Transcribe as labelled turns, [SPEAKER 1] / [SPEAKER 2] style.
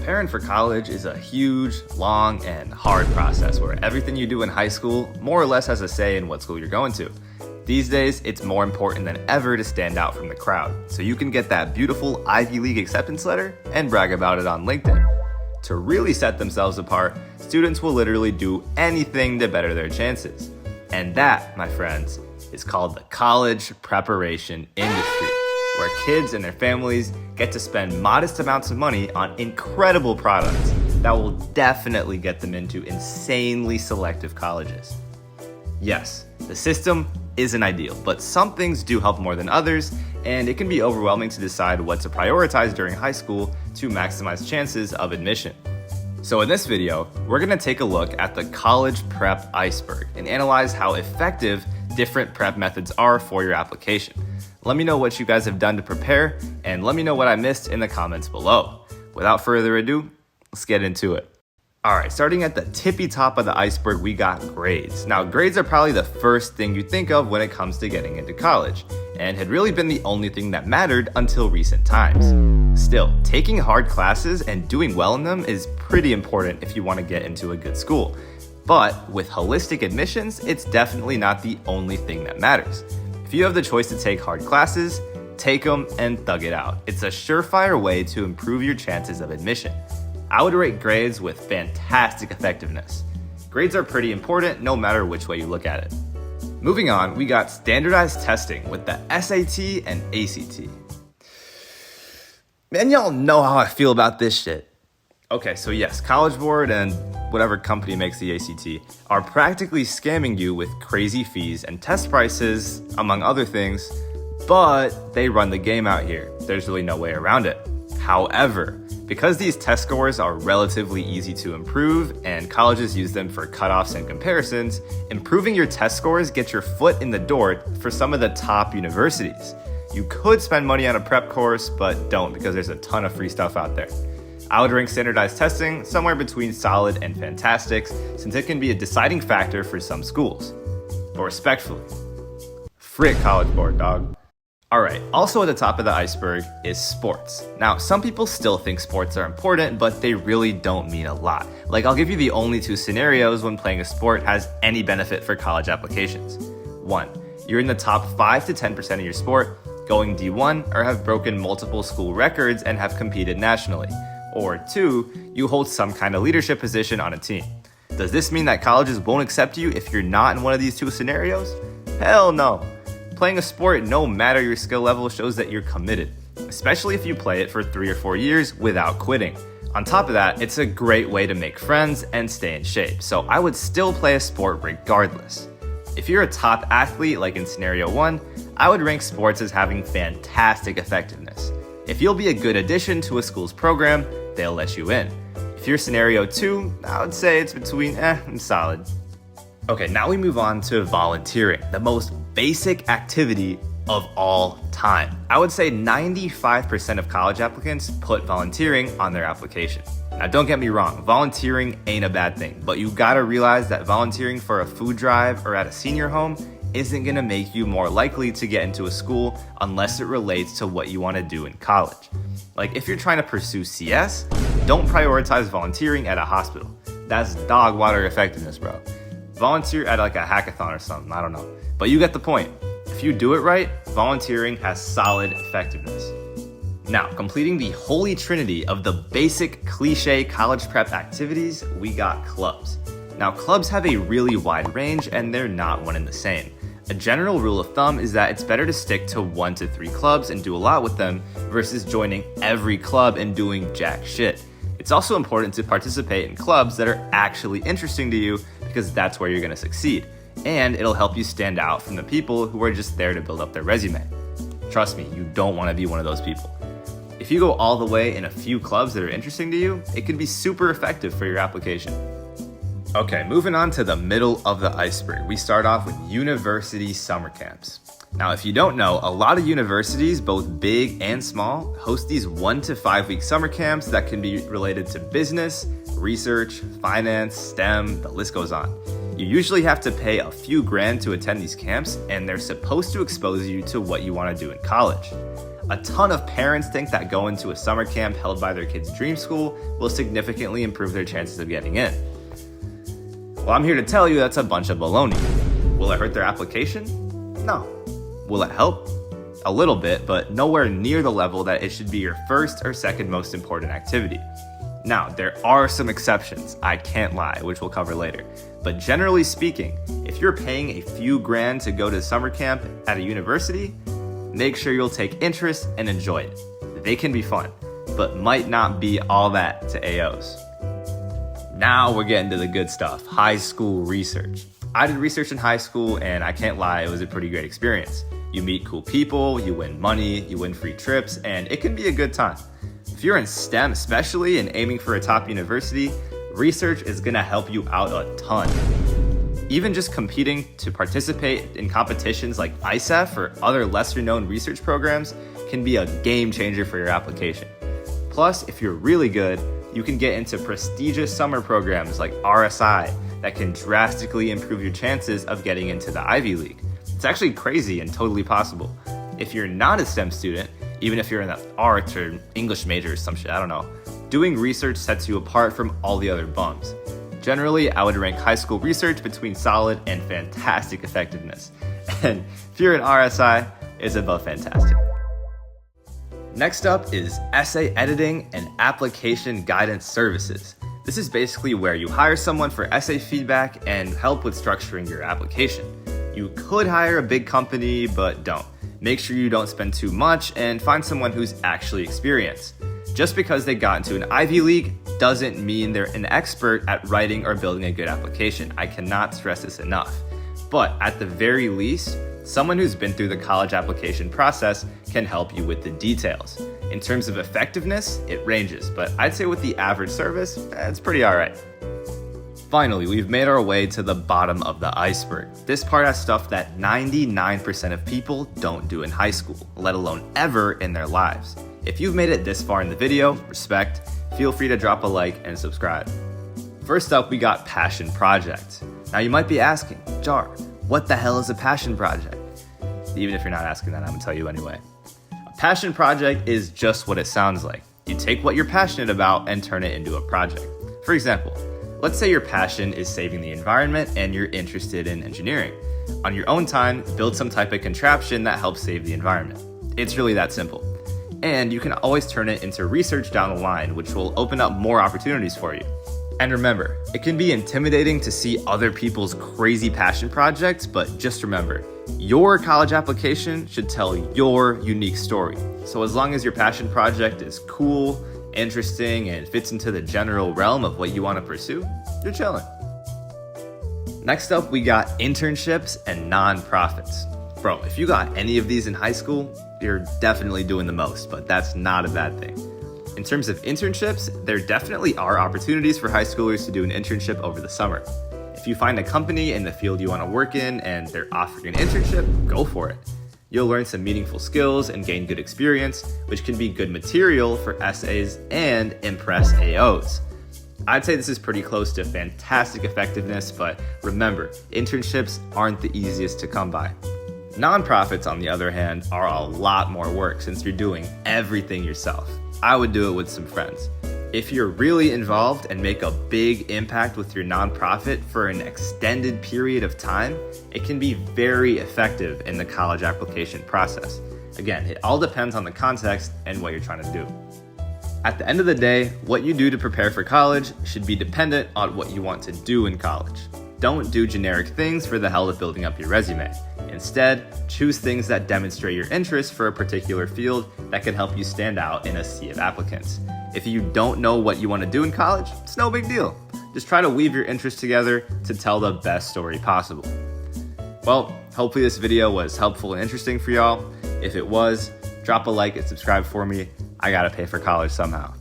[SPEAKER 1] Preparing for college is a huge, long, and hard process where everything you do in high school more or less has a say in what school you're going to. These days, it's more important than ever to stand out from the crowd, so you can get that beautiful Ivy League acceptance letter and brag about it on LinkedIn. To really set themselves apart, students will literally do anything to better their chances. And that, my friends, is called the college preparation industry, where kids and their families get to spend modest amounts of money on incredible products that will definitely get them into insanely selective colleges. Yes, the system isn't ideal, but some things do help more than others, and it can be overwhelming to decide what to prioritize during high school to maximize chances of admission. So in this video, we're going to take a look at the college prep iceberg and analyze how effective different prep methods are for your application. Let me know what you guys have done to prepare, and let me know what I missed in the comments below. Without further ado, let's get into it. All right, starting at the tippy top of the iceberg, we got grades. Now, grades are probably the first thing you think of when it comes to getting into college, and had really been the only thing that mattered until recent times. Still, taking hard classes and doing well in them is pretty important if you want to get into a good school. But with holistic admissions, it's definitely not the only thing that matters. If you have the choice to take hard classes, take them and thug it out. It's a surefire way to improve your chances of admission. I would rate grades with fantastic effectiveness. Grades are pretty important no matter which way you look at it. Moving on, we got standardized testing with the SAT and ACT. Man, y'all know how I feel about this shit. Okay, so yes, College Board and whatever company makes the ACT are practically scamming you with crazy fees and test prices, among other things, but they run the game out here. There's really no way around it. However, because these test scores are relatively easy to improve and colleges use them for cutoffs and comparisons, improving your test scores gets your foot in the door for some of the top universities. You could spend money on a prep course, but don't because there's a ton of free stuff out there. I would rank standardized testing somewhere between solid and fantastic, since it can be a deciding factor for some schools. But respectfully, frick College Board, dog. Alright, also at the top of the iceberg is sports. Now, some people still think sports are important, but they really don't mean a lot. Like, I'll give you the only two scenarios when playing a sport has any benefit for college applications. 1, you're in the top 5 to 10% of your sport, going D1, or have broken multiple school records and have competed nationally. Or 2, you hold some kind of leadership position on a team. Does this mean that colleges won't accept you if you're not in one of these two scenarios? Hell no. Playing a sport, no matter your skill level, shows that you're committed, especially if you play it for 3 or 4 years without quitting. On top of that, it's a great way to make friends and stay in shape, so I would still play a sport regardless. If you're a top athlete, like in scenario 1, I would rank sports as having fantastic effectiveness. If you'll be a good addition to a school's program, they'll let you in. If you're scenario 2, I would say it's between and solid. Okay, now we move on to volunteering, the most basic activity of all time. I would say 95% of college applicants put volunteering on their application. Now, don't get me wrong, volunteering ain't a bad thing, but you gotta realize that volunteering for a food drive or at a senior home isn't gonna make you more likely to get into a school unless it relates to what you wanna do in college. Like, if you're trying to pursue CS, don't prioritize volunteering at a hospital. That's dog water effectiveness, bro. Volunteer at like a hackathon or something, I don't know. But you get the point. If you do it right, volunteering has solid effectiveness. Now, completing the holy trinity of the basic cliche college prep activities, we got clubs. Now, clubs have a really wide range and they're not one and the same. A general rule of thumb is that it's better to stick to 1 to 3 clubs and do a lot with them versus joining every club and doing jack shit. It's also important to participate in clubs that are actually interesting to you because that's where you're going to succeed. And it'll help you stand out from the people who are just there to build up their resume. Trust me, you don't want to be one of those people. If you go all the way in a few clubs that are interesting to you, it can be super effective for your application. Okay, moving on to the middle of the iceberg, we start off with university summer camps. Now, if you don't know, a lot of universities, both big and small, host these 1 to 5 week summer camps that can be related to business, research, finance, STEM, the list goes on. You usually have to pay a few grand to attend these camps, and they're supposed to expose you to what you want to do in college. A ton of parents think that going to a summer camp held by their kid's dream school will significantly improve their chances of getting in. Well, I'm here to tell you that's a bunch of baloney. Will it hurt their application? No. Will it help? A little bit, but nowhere near the level that it should be your first or second most important activity. Now, there are some exceptions, I can't lie, which we'll cover later. But generally speaking, if you're paying a few grand to go to summer camp at a university, make sure you'll take interest and enjoy it. They can be fun, but might not be all that to AOs. Now we're getting to the good stuff, high school research. I did research in high school, and I can't lie, it was a pretty great experience. You meet cool people, you win money, you win free trips, and it can be a good time. If you're in STEM especially and aiming for a top university, research is gonna help you out a ton. Even just competing to participate in competitions like ICEF or other lesser known research programs can be a game changer for your application. Plus, if you're really good, you can get into prestigious summer programs like RSI that can drastically improve your chances of getting into the Ivy League. It's actually crazy and totally possible. If you're not a STEM student, even if you're in the arts or English major or some shit, I don't know, doing research sets you apart from all the other bums. Generally, I would rank high school research between solid and fantastic effectiveness. And if you're in RSI, it's above fantastic. Next up is essay editing and application guidance services. This is basically where you hire someone for essay feedback and help with structuring your application. You could hire a big company, but don't. Make sure you don't spend too much and find someone who's actually experienced. Just because they got into an Ivy League doesn't mean they're an expert at writing or building a good application. I cannot stress this enough. But at the very least, someone who's been through the college application process can help you with the details. In terms of effectiveness, it ranges, but I'd say with the average service, it's pretty alright. Finally, we've made our way to the bottom of the iceberg. This part has stuff that 99% of people don't do in high school, let alone ever in their lives. If you've made it this far in the video, respect, feel free to drop a like and subscribe. First up, we got passion project. Now you might be asking, Jar, what the hell is a passion project? Even if you're not asking that, I'm gonna tell you anyway. A passion project is just what it sounds like. You take what you're passionate about and turn it into a project. For example, let's say your passion is saving the environment and you're interested in engineering. On your own time, build some type of contraption that helps save the environment. It's really that simple. And you can always turn it into research down the line, which will open up more opportunities for you. And remember, it can be intimidating to see other people's crazy passion projects, but just remember, your college application should tell your unique story. So as long as your passion project is cool, interesting, and fits into the general realm of what you want to pursue, you're chilling. Next up, we got internships and nonprofits. Bro, if you got any of these in high school, you're definitely doing the most, but that's not a bad thing. In terms of internships, there definitely are opportunities for high schoolers to do an internship over the summer. If you find a company in the field you want to work in and they're offering an internship, go for it. You'll learn some meaningful skills and gain good experience, which can be good material for essays and impress AOs. I'd say this is pretty close to fantastic effectiveness, but remember, internships aren't the easiest to come by. Nonprofits, on the other hand, are a lot more work since you're doing everything yourself. I would do it with some friends. If you're really involved and make a big impact with your nonprofit for an extended period of time, it can be very effective in the college application process. Again, it all depends on the context and what you're trying to do. At the end of the day, what you do to prepare for college should be dependent on what you want to do in college. Don't do generic things for the hell of building up your resume. Instead, choose things that demonstrate your interest for a particular field that can help you stand out in a sea of applicants. If you don't know what you want to do in college, it's no big deal. Just try to weave your interests together to tell the best story possible. Well, hopefully this video was helpful and interesting for y'all. If it was, drop a like and subscribe for me. I gotta pay for college somehow.